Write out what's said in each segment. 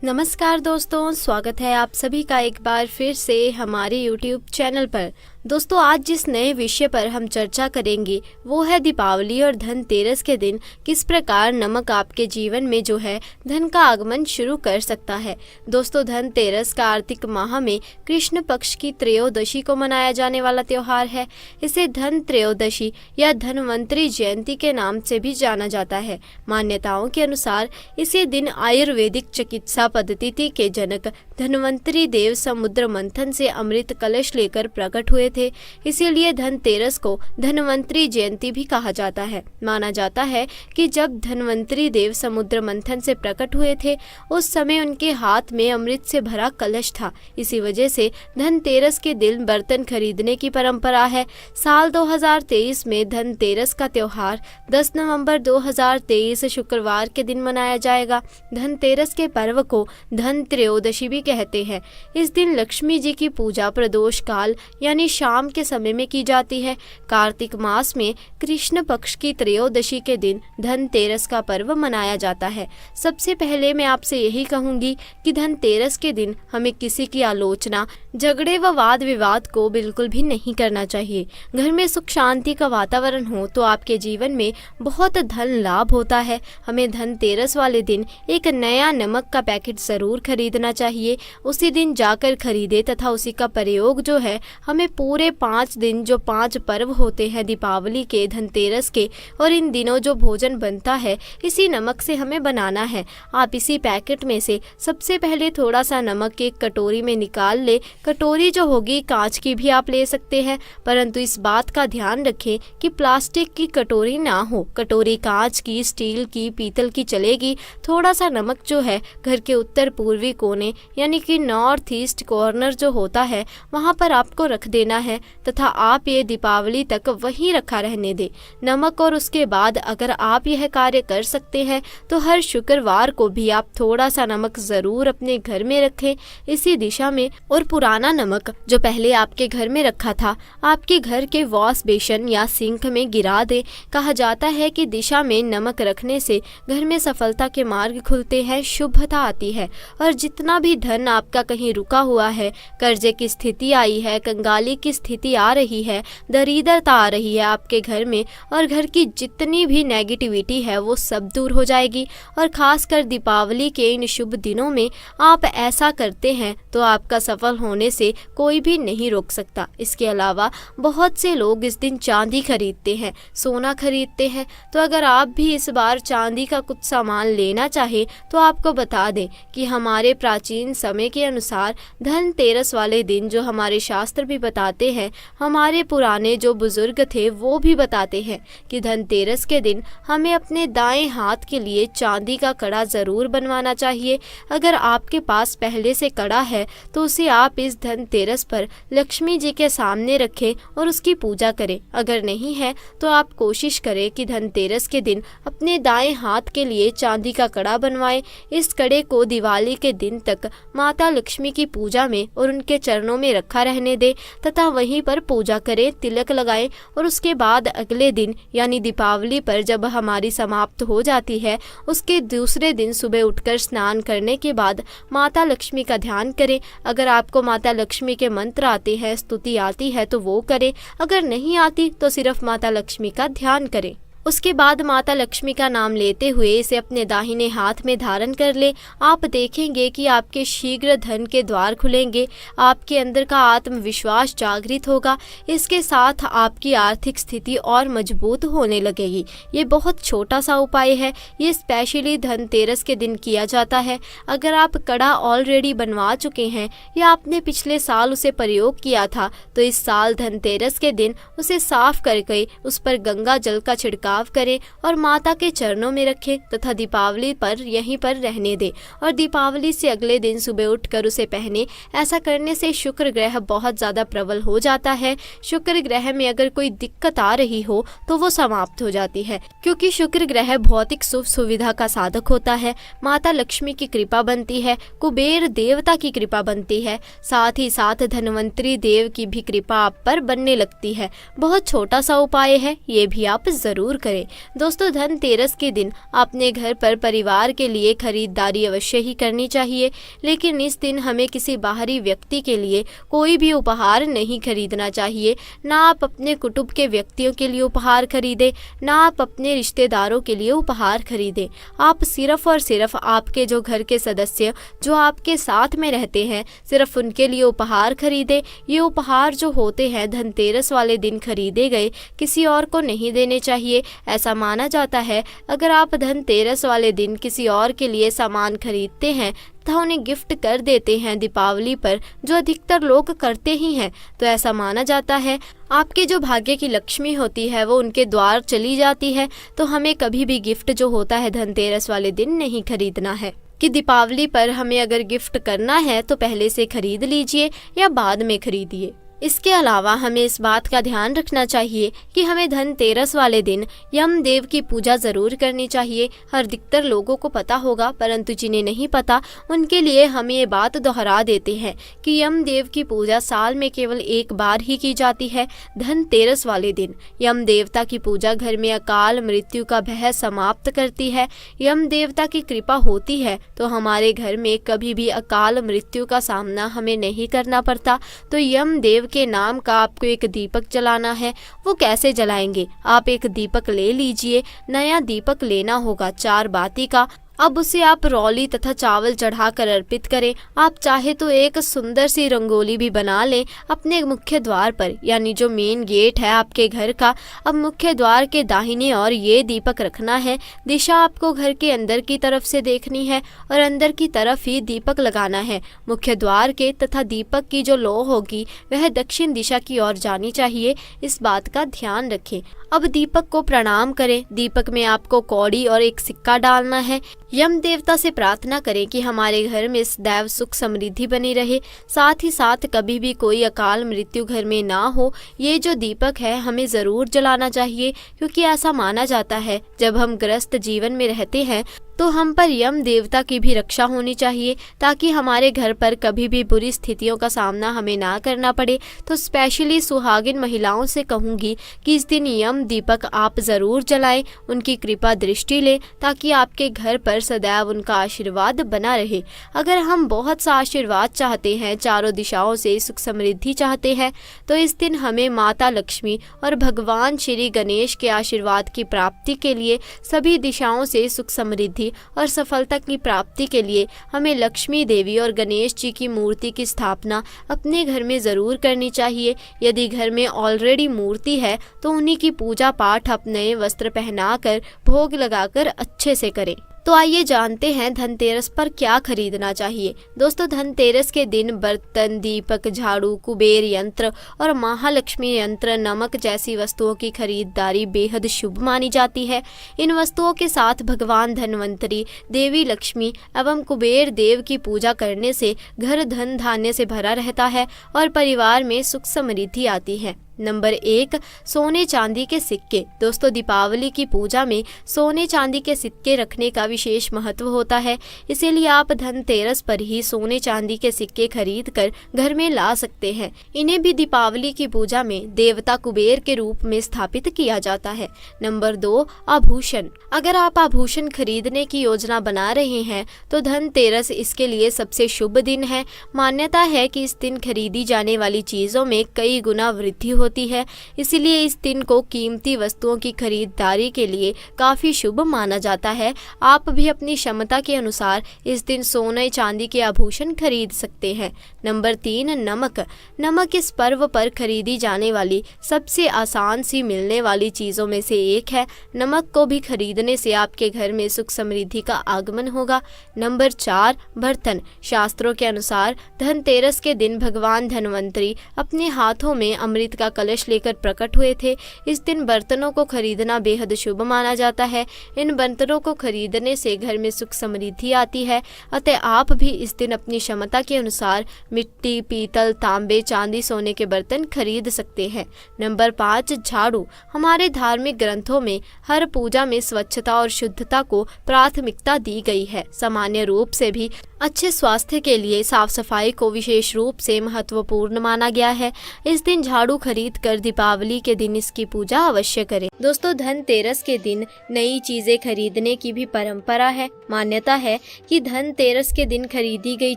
नमस्कार दोस्तों, स्वागत है आप सभी का एक बार फिर से हमारे YouTube चैनल पर। दोस्तों, आज जिस नए विषय पर हम चर्चा करेंगे वो है दीपावली और धनतेरस के दिन किस प्रकार नमक आपके जीवन में जो है धन का आगमन शुरू कर सकता है। दोस्तों, धनतेरस कार्तिक माह में कृष्ण पक्ष की त्रयोदशी को मनाया जाने वाला त्योहार है। इसे धन त्रयोदशी या धनवंतरी जयंती के नाम से भी जाना जाता है। मान्यताओं के अनुसार इसी दिन आयुर्वेदिक चिकित्सा पद्धति के जनक धनवंतरी देव समुद्र मंथन से अमृत कलश लेकर प्रकट हुए थे। इसीलिए धनतेरस को धनवंतरी जयंती भी कहा जाता है। माना जाता है कि जब धनवंतरी देव समुद्र मंथन से प्रकट हुए थे उस समय उनके हाथ में अमृत से भरा कलश था। इसी वजह से धनतेरस के दिन बर्तन खरीदने की परंपरा है। साल 2023 में धनतेरस का त्योहार 10 नवंबर 2023 शुक्रवार के दिन मनाया जाएगा। धनतेरस के पर्व को धन त्रयोदशी भी कहते हैं। इस दिन लक्ष्मी जी की पूजा प्रदोष काल यानी शाम के समय में की जाती है। कार्तिक मास में कृष्ण पक्ष की त्रयोदशी के दिन धनतेरस का पर्व मनाया जाता है। सबसे पहले मैं आपसे यही कहूंगी कि धनतेरस के दिन हमें किसी की आलोचना, झगड़े व वाद विवाद को बिल्कुल भी नहीं करना चाहिए। घर में सुख शांति का वातावरण हो तो आपके जीवन में बहुत धन लाभ होता है। हमें धनतेरस वाले दिन एक नया नमक का पैकेट जरूर खरीदना चाहिए। उसी दिन जाकर खरीदे तथा उसी का प्रयोग जो है हमें पूरे 5 दिन, जो 5 पर्व होते हैं दीपावली के, धनतेरस के और इन दिनों जो भोजन बनता है इसी नमक से हमें बनाना है। आप इसी पैकेट में से सबसे पहले थोड़ा सा नमक एक कटोरी में निकाल ले। कटोरी जो होगी कांच की भी आप ले सकते हैं, परंतु इस बात का ध्यान रखें कि प्लास्टिक की कटोरी ना हो। कटोरी कांच की, स्टील की, पीतल की चलेगी। थोड़ा सा नमक जो है घर के उत्तर पूर्वी कोने यानी कि नॉर्थ ईस्ट कॉर्नर जो होता है वहाँ पर आपको रख देना है तथा आप ये दीपावली तक वहीं रखा रहने दें नमक। और उसके बाद अगर आप यह कार्य कर सकते हैं तो हर शुक्रवार को भी आप थोड़ा सा नमक जरूर अपने घर में रखें इसी दिशा में। और पुराना नमक जो पहले आपके घर में रखा था आपके घर के वॉश बेसिन या सिंक में गिरा दे। कहा जाता है कि दिशा में नमक रखने से घर में सफलता के मार्ग खुलते हैं, शुभता आती है और जितना भी धन आपका कहीं रुका हुआ है, कर्जे की स्थिति आई है, कंगाली की स्थिति आ रही है, दरिद्रता आ रही है आपके घर में और घर की जितनी भी नेगेटिविटी है वो सब दूर हो जाएगी। और खासकर दीपावली के इन शुभ दिनों में आप ऐसा करते हैं तो आपका सफल होने से कोई भी नहीं रोक सकता। इसके अलावा बहुत से लोग इस दिन चांदी खरीदते हैं, सोना खरीदते हैं। तो अगर आप भी इस बार चांदी का कुछ सामान लेना चाहे तो आपको बता दें कि हमारे प्राचीन समय के अनुसार धनतेरस वाले दिन जो हमारे शास्त्र भी बताते हैं, हमारे पुराने जो बुजुर्ग थे वो भी बताते हैं कि धनतेरस के दिन हमें अपने दाएं हाथ के लिए चांदी का कड़ा जरूर बनवाना चाहिए। अगर आपके पास पहले से कड़ा है तो उसे आप इस धनतेरस पर लक्ष्मी जी के सामने रखें और उसकी पूजा करें। अगर नहीं है तो आप कोशिश करें कि धनतेरस के दिन अपने दाएं हाथ के लिए चांदी का कड़ा बनवाएं। इस कड़े को दिवाली के दिन तक माता लक्ष्मी की पूजा में और उनके चरणों में रखा रहने दे तथा वहीं पर पूजा करें, तिलक लगाएं और उसके बाद अगले दिन यानी दीपावली पर जब हमारी समाप्त हो जाती है उसके दूसरे दिन सुबह उठकर स्नान करने के बाद माता लक्ष्मी का ध्यान करें। अगर आपको माता लक्ष्मी के मंत्र आते हैं, स्तुति आती है तो वो करें। अगर नहीं आती तो सिर्फ माता लक्ष्मी का ध्यान करें। उसके बाद माता लक्ष्मी का नाम लेते हुए इसे अपने दाहिने हाथ में धारण कर ले। आप देखेंगे कि आपके शीघ्र धन के द्वार खुलेंगे, आपके अंदर का आत्मविश्वास जागृत होगा। इसके साथ आपकी आर्थिक स्थिति और मजबूत होने लगेगी। ये बहुत छोटा सा उपाय है, ये स्पेशली धनतेरस के दिन किया जाता है। अगर आप कड़ा ऑलरेडी बनवा चुके हैं या आपने पिछले साल उसे प्रयोग किया था तो इस साल धनतेरस के दिन उसे साफ करके उस पर गंगा जल का छिड़काव करें और माता के चरणों में रखें तथा दीपावली पर यहीं पर रहने दें और दीपावली से अगले दिन सुबह उठकर उसे पहने। ऐसा करने से शुक्र ग्रह बहुत ज़्यादा प्रबल हो जाता है। शुक्र ग्रह में अगर कोई दिक्कत आ रही हो तो वो समाप्त हो जाती है, क्योंकि शुक्र ग्रह भौतिक सुख सुविधा का साधक होता है। माता लक्ष्मी की कृपा बनती है, कुबेर देवता की कृपा बनती है, साथ ही साथ धनवंतरी देव की भी कृपा आप पर बनने लगती है। बहुत छोटा सा उपाय है, ये भी आप जरूर करें। दोस्तों, धनतेरस के दिन अपने घर पर परिवार के लिए खरीदारी अवश्य ही करनी चाहिए, लेकिन इस दिन हमें किसी बाहरी व्यक्ति के लिए कोई भी उपहार नहीं खरीदना चाहिए। ना आप अपने कुटुंब के व्यक्तियों के लिए उपहार खरीदें, ना आप अपने रिश्तेदारों के लिए उपहार खरीदें। आप सिर्फ और सिर्फ आपके जो घर के सदस्य जो आपके साथ में रहते हैं, सिर्फ उनके लिए उपहार खरीदें। ये उपहार जो होते हैं धनतेरस वाले दिन खरीदे गए, किसी और को नहीं देने चाहिए। ऐसा माना जाता है अगर आप धनतेरस वाले दिन किसी और के लिए सामान खरीदते हैं तथा उन्हें गिफ्ट कर देते हैं दीपावली पर, जो अधिकतर लोग करते ही हैं, तो ऐसा माना जाता है आपके जो भाग्य की लक्ष्मी होती है वो उनके द्वार चली जाती है। तो हमें कभी भी गिफ्ट जो होता है धनतेरस वाले दिन नहीं खरीदना है कि दीपावली पर हमें अगर गिफ्ट करना है तो पहले से खरीद लीजिए या बाद में खरीदिए। इसके अलावा हमें इस बात का ध्यान रखना चाहिए कि हमें धनतेरस वाले दिन यमदेव की पूजा ज़रूर करनी चाहिए। अधिकतर लोगों को पता होगा, परंतु जिन्हें नहीं पता उनके लिए हम ये बात दोहरा देते हैं कि यमदेव की पूजा साल में केवल एक बार ही की जाती है, धनतेरस वाले दिन। यम देवता की पूजा घर में अकाल मृत्यु का भय समाप्त करती है। यम देवता की कृपा होती है तो हमारे घर में कभी भी अकाल मृत्यु का सामना हमें नहीं करना पड़ता। तो यमदेव के नाम का आपको एक दीपक जलाना है। वो कैसे जलाएंगे? आप एक दीपक ले लीजिए, नया दीपक लेना होगा 4 बाती का। अब उसे आप रौली तथा चावल चढ़ाकर अर्पित करें। आप चाहे तो एक सुंदर सी रंगोली भी बना लें अपने मुख्य द्वार पर, यानी जो मेन गेट है आपके घर का। अब मुख्य द्वार के दाहिने ओर ये दीपक रखना है। दिशा आपको घर के अंदर की तरफ से देखनी है और अंदर की तरफ ही दीपक लगाना है मुख्य द्वार के, तथा दीपक की जो लौ होगी वह दक्षिण दिशा की ओर जानी चाहिए। इस बात का ध्यान रखें। अब दीपक को प्रणाम करें। दीपक में आपको कौड़ी और एक सिक्का डालना है। यम देवता से प्रार्थना करें कि हमारे घर में सदैव सुख समृद्धि बनी रहे, साथ ही साथ कभी भी कोई अकाल मृत्यु घर में ना हो। ये जो दीपक है हमें ज़रूर जलाना चाहिए, क्योंकि ऐसा माना जाता है जब हम ग्रस्त जीवन में रहते हैं तो हम पर यम देवता की भी रक्षा होनी चाहिए, ताकि हमारे घर पर कभी भी बुरी स्थितियों का सामना हमें ना करना पड़े। तो स्पेशली सुहागिन महिलाओं से कहूँगी कि इस दिन यम दीपक आप ज़रूर जलाएं, उनकी कृपा दृष्टि लें, ताकि आपके घर पर सदैव उनका आशीर्वाद बना रहे। अगर हम बहुत सा आशीर्वाद चाहते हैं, चारों दिशाओं से सुख समृद्धि चाहते हैं, तो इस दिन हमें माता लक्ष्मी और भगवान श्री गणेश के आशीर्वाद की प्राप्ति के लिए, सभी दिशाओं से सुख समृद्धि और सफलता की प्राप्ति के लिए हमें लक्ष्मी देवी और गणेश जी की मूर्ति की स्थापना अपने घर में ज़रूर करनी चाहिए। यदि घर में ऑलरेडी मूर्ति है तो उन्हीं की पूजा पाठ आप नए वस्त्र पहनाकर भोग लगाकर अच्छे से करें। तो आइए जानते हैं धनतेरस पर क्या खरीदना चाहिए। दोस्तों, धनतेरस के दिन बर्तन, दीपक, झाड़ू, कुबेर यंत्र और महालक्ष्मी यंत्र, नमक जैसी वस्तुओं की खरीदारी बेहद शुभ मानी जाती है। इन वस्तुओं के साथ भगवान धनवंतरी, देवी लक्ष्मी एवं कुबेर देव की पूजा करने से घर धन धान्य से भरा रहता है और परिवार में सुख समृद्धि आती है। नंबर 1, सोने चांदी के सिक्के। दोस्तों, दीपावली की पूजा में सोने चांदी के सिक्के रखने का विशेष महत्व होता है, इसीलिए आप धनतेरस पर ही सोने चांदी के सिक्के खरीद कर घर में ला सकते हैं। इन्हें भी दीपावली की पूजा में देवता कुबेर के रूप में स्थापित किया जाता है। नंबर 2, आभूषण। अगर आप आभूषण खरीदने की योजना बना रहे हैं तो धनतेरस इसके लिए सबसे शुभ दिन है। मान्यता है कि इस दिन खरीदी जाने वाली चीजों में कई गुना वृद्धि होती है, इसीलिए इस दिन को कीमती वस्तुओं की खरीदारी के लिए काफी शुभ माना जाता है। आप भी अपनी क्षमता के अनुसार इस दिन सोने चांदी के आभूषण खरीद सकते हैं। नंबर 3, नमक। नमक इस पर्व पर खरीदी जाने वाली सबसे आसान सी मिलने वाली चीजों में से एक है। नमक को भी खरीदने से आपके घर में सुख समृद्धि का आगमन होगा। नंबर 4, बर्तन। शास्त्रों के अनुसार धनतेरस के दिन भगवान धनवंतरी अपने हाथों में अमृत का कलश लेकर प्रकट हुए थे। इस दिन बर्तनों को खरीदना बेहद शुभ माना जाता है। इन बर्तनों को खरीदने से घर में सुख समृद्धि आती है। अतः आप भी इस दिन अपनी क्षमता के अनुसार मिट्टी, पीतल, तांबे, चांदी, सोने के बर्तन खरीद सकते हैं। नंबर 5, झाड़ू। हमारे धार्मिक ग्रंथों में हर पूजा में स्वच्छता और शुद्धता को प्राथमिकता दी गई है। सामान्य रूप से भी अच्छे स्वास्थ्य के लिए साफ सफाई को विशेष रूप से महत्वपूर्ण माना गया है। इस दिन झाड़ू खरीद खरीद कर दीपावली के दिन इसकी पूजा अवश्य करें। दोस्तों, धनतेरस के दिन नई चीजें खरीदने की भी परंपरा है। मान्यता है कि धनतेरस के दिन खरीदी गई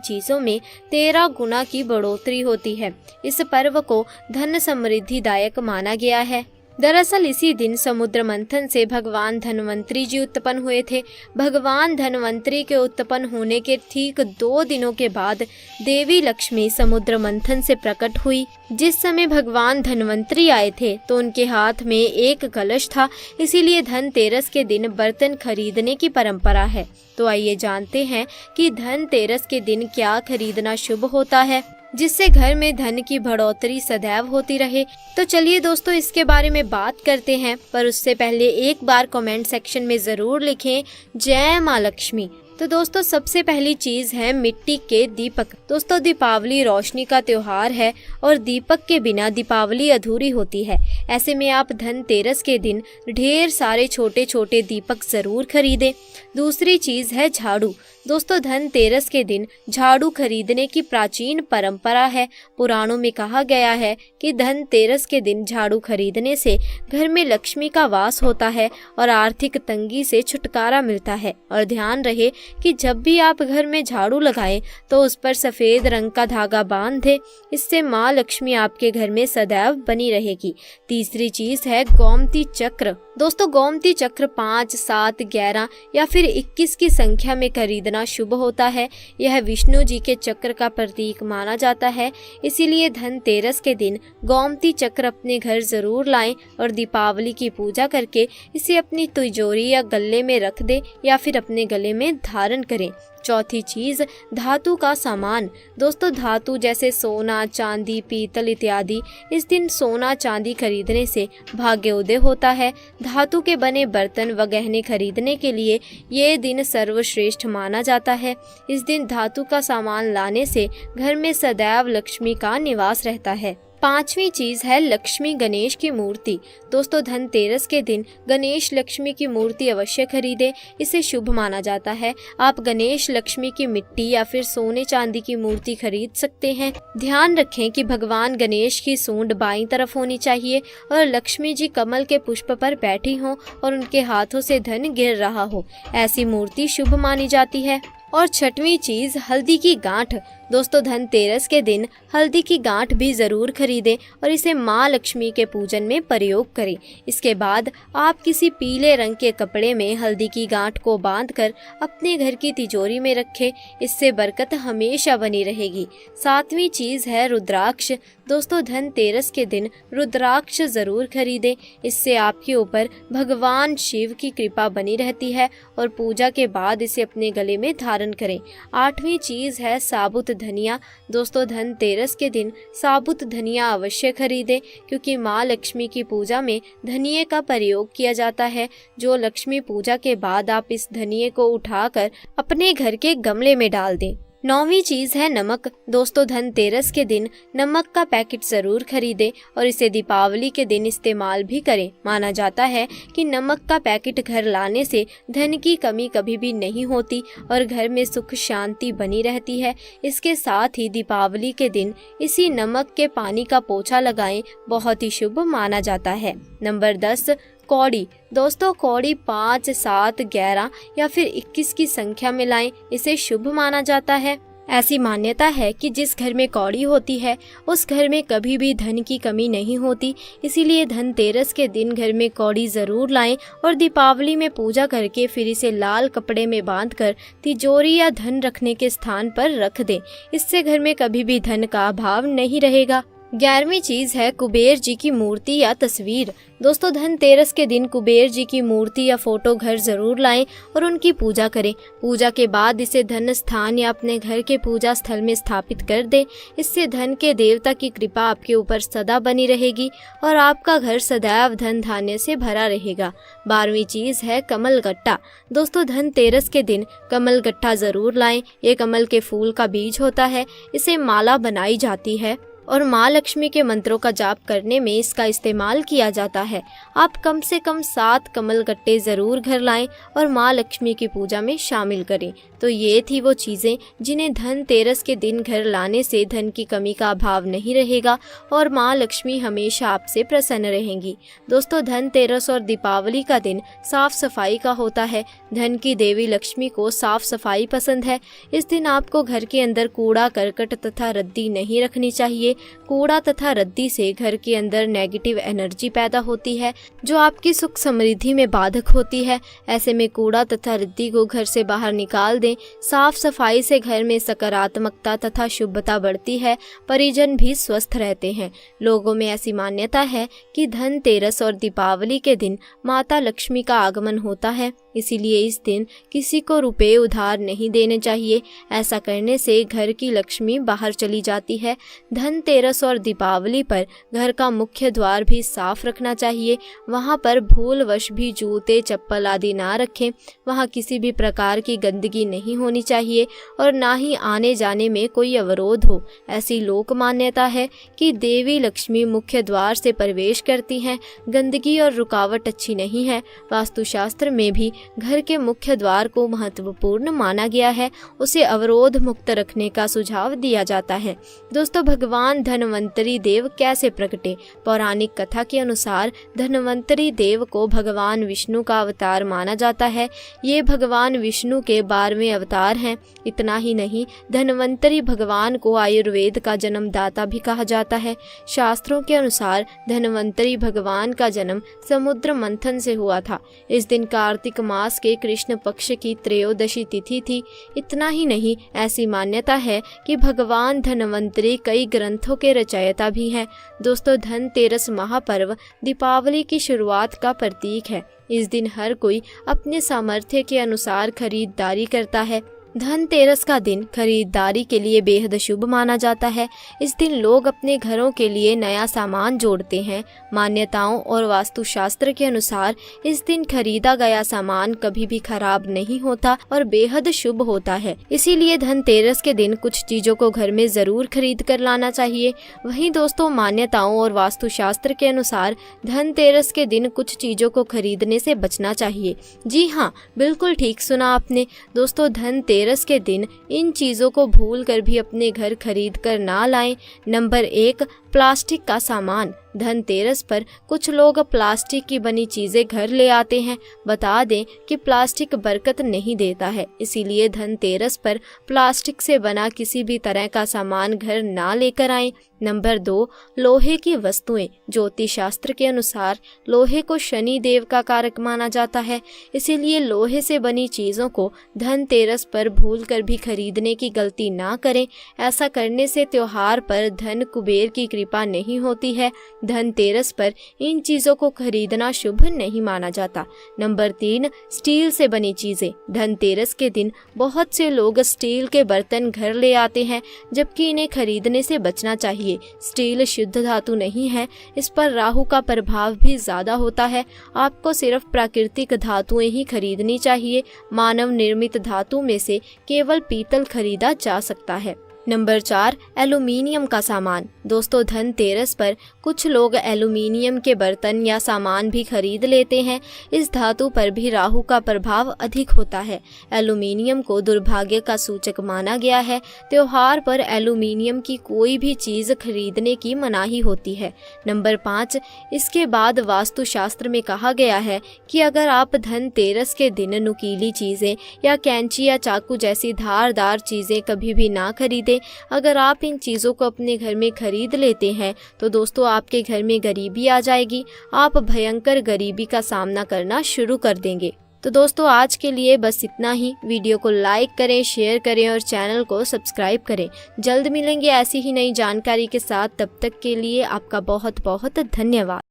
चीजों में 13 गुना की बढ़ोतरी होती है। इस पर्व को धन समृद्धिदायक माना गया है। दरअसल इसी दिन समुद्र मंथन से भगवान धन्वंतरी जी उत्पन्न हुए थे। भगवान धन्वंतरी के उत्पन्न होने के ठीक 2 दिनों के बाद देवी लक्ष्मी समुद्र मंथन से प्रकट हुई। जिस समय भगवान धन्वंतरी आए थे तो उनके हाथ में एक कलश था, इसीलिए धनतेरस के दिन बर्तन खरीदने की परंपरा है। तो आइए जानते हैं कि धनतेरस के दिन क्या खरीदना शुभ होता है जिससे घर में धन की बढ़ोतरी सदैव होती रहे। तो चलिए दोस्तों, इसके बारे में बात करते हैं, पर उससे पहले एक बार कमेंट सेक्शन में जरूर लिखें जय माँ लक्ष्मी। तो दोस्तों, सबसे पहली चीज है मिट्टी के दीपक। दोस्तों, दीपावली रोशनी का त्योहार है और दीपक के बिना दीपावली अधूरी होती है। ऐसे में आप धनतेरस के दिन ढेर सारे छोटे छोटे दीपक जरूर खरीदें। दूसरी चीज है झाड़ू। दोस्तों, धनतेरस के दिन झाड़ू खरीदने की प्राचीन परंपरा है। पुराणों में कहा गया है कि धनतेरस के दिन झाड़ू खरीदने से घर में लक्ष्मी का वास होता है और आर्थिक तंगी से छुटकारा मिलता है। और ध्यान रहे कि जब भी आप घर में झाड़ू लगाएं तो उस पर सफेद रंग का धागा बांध दें। इससे माँ लक्ष्मी आपके घर में सदैव बनी रहेगी। तीसरी चीज है गोमती चक्र। दोस्तों, गोमती चक्र 5, 7, 11 या फिर 21 की संख्या में खरीदना शुभ होता है। यह विष्णु जी के चक्र का प्रतीक माना जाता है, इसीलिए धनतेरस के दिन गोमती चक्र अपने घर जरूर लाएं और दीपावली की पूजा करके इसे अपनी तिजोरी या गले में रख दें या फिर अपने गले में धारण करें। चौथी चीज, धातु का सामान। दोस्तों, धातु जैसे सोना, चांदी, पीतल इत्यादि, इस दिन सोना चांदी खरीदने से भाग्योदय होता है। धातु के बने बर्तन व गहने खरीदने के लिए ये दिन सर्वश्रेष्ठ माना जाता है। इस दिन धातु का सामान लाने से घर में सदैव लक्ष्मी का निवास रहता है। पांचवी चीज है लक्ष्मी गणेश की मूर्ति। दोस्तों, धनतेरस के दिन गणेश लक्ष्मी की मूर्ति अवश्य खरीदें, इसे शुभ माना जाता है। आप गणेश लक्ष्मी की मिट्टी या फिर सोने चांदी की मूर्ति खरीद सकते हैं। ध्यान रखें कि भगवान गणेश की सूंड बाईं तरफ होनी चाहिए और लक्ष्मी जी कमल के पुष्प पर बैठी हों और उनके हाथों से धन गिर रहा हो। ऐसी मूर्ति शुभ मानी जाती है। और छठवीं चीज हल्दी की गांठ। दोस्तों, धनतेरस के दिन हल्दी की गांठ भी जरूर खरीदें और इसे माँ लक्ष्मी के पूजन में प्रयोग करें। इसके बाद आप किसी पीले रंग के कपड़े में हल्दी की गांठ को बांधकर अपने घर की तिजोरी में रखें, इससे बरकत हमेशा बनी रहेगी। सातवीं चीज है रुद्राक्ष। दोस्तों, धनतेरस के दिन रुद्राक्ष जरूर खरीदें, इससे आपके ऊपर भगवान शिव की कृपा बनी रहती है और पूजा के बाद इसे अपने गले में धारण करें। आठवीं चीज है साबुत धनिया। दोस्तों, धनतेरस के दिन साबुत धनिया अवश्य खरीदें, क्योंकि माँ लक्ष्मी की पूजा में धनिये का प्रयोग किया जाता है। जो लक्ष्मी पूजा के बाद आप इस धनिये को उठाकर अपने घर के गमले में डाल दें। नौवीं चीज है नमक। दोस्तों, धनतेरस के दिन नमक का पैकेट जरूर खरीदें और इसे दीपावली के दिन इस्तेमाल भी करें। माना जाता है कि नमक का पैकेट घर लाने से धन की कमी कभी भी नहीं होती और घर में सुख शांति बनी रहती है। इसके साथ ही दीपावली के दिन इसी नमक के पानी का पोछा लगाएं, बहुत ही शुभ माना जाता है। नंबर 10, कौड़ी। दोस्तों, कौड़ी 5, 7, 11 या फिर 21 की संख्या में लाएं, इसे शुभ माना जाता है। ऐसी मान्यता है कि जिस घर में कौड़ी होती है उस घर में कभी भी धन की कमी नहीं होती, इसीलिए धनतेरस के दिन घर में कौड़ी जरूर लाएं और दीपावली में पूजा करके फिर इसे लाल कपड़े में बांधकर तिजोरी या धन रखने के स्थान पर रख दें। इससे घर में कभी भी धन का अभाव नहीं रहेगा। 11वीं चीज है कुबेर जी की मूर्ति या तस्वीर। दोस्तों, धनतेरस के दिन कुबेर जी की मूर्ति या फोटो घर जरूर लाएं और उनकी पूजा करें। पूजा के बाद इसे धन स्थान या अपने घर के पूजा स्थल में स्थापित कर दें। इससे धन के देवता की कृपा आपके ऊपर सदा बनी रहेगी और आपका घर सदैव धन धान्य से भरा रहेगा। 12वीं चीज है कमल गट्टा। दोस्तों, धनतेरस के दिन कमल गट्टा जरूर लाएं। ये कमल के फूल का बीज होता है, इसे माला बनाई जाती है और माँ लक्ष्मी के मंत्रों का जाप करने में इसका इस्तेमाल किया जाता है। आप कम से कम 7 कमल गट्टे ज़रूर घर लाएं और माँ लक्ष्मी की पूजा में शामिल करें। तो ये थी वो चीज़ें जिन्हें धनतेरस के दिन घर लाने से धन की कमी का अभाव नहीं रहेगा और माँ लक्ष्मी हमेशा आपसे प्रसन्न रहेंगी। दोस्तों, धनतेरस और दीपावली का दिन साफ सफाई का होता है। धन की देवी लक्ष्मी को साफ सफाई पसंद है। इस दिन आपको घर के अंदर कूड़ा करकट तथा रद्दी नहीं रखनी चाहिए। कूड़ा तथा रद्दी से घर के अंदर नेगेटिव एनर्जी पैदा होती है जो आपकी सुख समृद्धि में बाधक होती है। ऐसे में कूड़ा तथा रद्दी को घर से बाहर निकाल दें। साफ सफाई से घर में सकारात्मकता तथा शुभता बढ़ती है। परिजन भी स्वस्थ रहते हैं। लोगों में ऐसी मान्यता है कि धनतेरस और दीपावली के दिन माता लक्ष्मी का आगमन होता है, इसीलिए इस दिन किसी को रुपए उधार नहीं देने चाहिए। ऐसा करने से घर की लक्ष्मी बाहर चली जाती है। धनतेरस और दीपावली पर घर का मुख्य द्वार भी साफ रखना चाहिए। वहां पर भूलवश भी जूते चप्पल आदि ना रखें। वहां किसी भी प्रकार की गंदगी नहीं होनी चाहिए और ना ही आने जाने में कोई अवरोध हो। ऐसी लोक मान्यता है कि देवी लक्ष्मी मुख्य द्वार से प्रवेश करती हैं। गंदगी और रुकावट अच्छी नहीं है। वास्तुशास्त्र में भी घर के मुख्य द्वार को महत्वपूर्ण माना गया है। उसे अवरोध मुक्त रखने का सुझाव दिया जाता है। दोस्तों, भगवान धनवंतरी देव कैसे प्रकटे? पौराणिक कथा के अनुसार धनवंतरी देव को भगवान विष्णु का अवतार माना जाता है। ये भगवान विष्णु के 12वें अवतार हैं। इतना ही नहीं, धनवंतरी भगवान को आयुर्वेद का जन्मदाता भी कहा जाता है। शास्त्रों के अनुसार धनवंतरी भगवान का जन्म समुद्र मंथन से हुआ था। इस दिन कार्तिक मास के कृष्ण पक्ष की त्रयोदशी तिथि थी। इतना ही नहीं, ऐसी मान्यता है कि भगवान धनवंतरी कई ग्रंथों के रचयिता भी हैं। दोस्तों, धनतेरस महापर्व दीपावली की शुरुआत का प्रतीक है। इस दिन हर कोई अपने सामर्थ्य के अनुसार खरीदारी करता है। धनतेरस का दिन खरीदारी के लिए बेहद शुभ माना जाता है। इस दिन लोग अपने घरों के लिए नया सामान जोड़ते हैं। मान्यताओं और वास्तुशास्त्र के अनुसार इस दिन खरीदा गया सामान कभी भी खराब नहीं होता और बेहद शुभ होता है। इसीलिए धनतेरस के दिन कुछ चीजों को घर में जरूर खरीद कर लाना चाहिए। वहीं दोस्तों, मान्यताओं और वास्तुशास्त्र के अनुसार धनतेरस के दिन कुछ चीजों को खरीदने से बचना चाहिए। जी हाँ, बिल्कुल ठीक सुना आपने। दोस्तों, धनतेरस के दिन इन चीजों को भूल कर भी अपने घर खरीद कर ना लाएं। नंबर 1, प्लास्टिक का सामान। धनतेरस पर कुछ लोग प्लास्टिक की बनी चीजें घर ले आते हैं। बता दें कि प्लास्टिक बरकत नहीं देता है, इसीलिए धनतेरस पर प्लास्टिक से बना किसी भी तरह का सामान घर ना लेकर आएं। नंबर 2, लोहे की वस्तुएं। ज्योतिष शास्त्र के अनुसार लोहे को शनि देव का कारक माना जाता है, इसीलिए लोहे से बनी चीजों को धनतेरस पर भूल कर भी खरीदने की गलती ना करें। ऐसा करने से त्योहार पर धन कुबेर की कृपा नहीं होती है। धनतेरस पर इन चीजों को खरीदना शुभ नहीं माना जाता। नंबर 3, स्टील से बनी चीजें। धनतेरस के दिन बहुत से लोग स्टील के बर्तन घर ले आते हैं, जबकि इन्हें खरीदने से बचना चाहिए। स्टील शुद्ध धातु नहीं है, इस पर राहु का प्रभाव भी ज्यादा होता है। आपको सिर्फ प्राकृतिक धातुएं ही खरीदनी चाहिए। मानव निर्मित धातु में से केवल पीतल खरीदा जा सकता है। नंबर 4, एल्युमिनियम का सामान। दोस्तों, धनतेरस पर कुछ लोग एल्युमिनियम के बर्तन या सामान भी खरीद लेते हैं। इस धातु पर भी राहु का प्रभाव अधिक होता है। एल्युमिनियम को दुर्भाग्य का सूचक माना गया है। त्योहार पर एल्युमिनियम की कोई भी चीज खरीदने की मनाही होती है। नंबर 5, इसके बाद वास्तुशास्त्र में कहा गया है कि अगर आप धनतेरस के दिन नुकीली चीजें या कैंची या चाकू जैसी धारदार चीजें कभी भी ना खरीदें। अगर आप इन चीजों को अपने घर में खरीद लेते हैं तो दोस्तों, आपके घर में गरीबी आ जाएगी। आप भयंकर गरीबी का सामना करना शुरू कर देंगे। तो दोस्तों, आज के लिए बस इतना ही। वीडियो को लाइक करें, शेयर करें और चैनल को सब्सक्राइब करें। जल्द मिलेंगे ऐसी ही नई जानकारी के साथ। तब तक के लिए आपका बहुत बहुत धन्यवाद।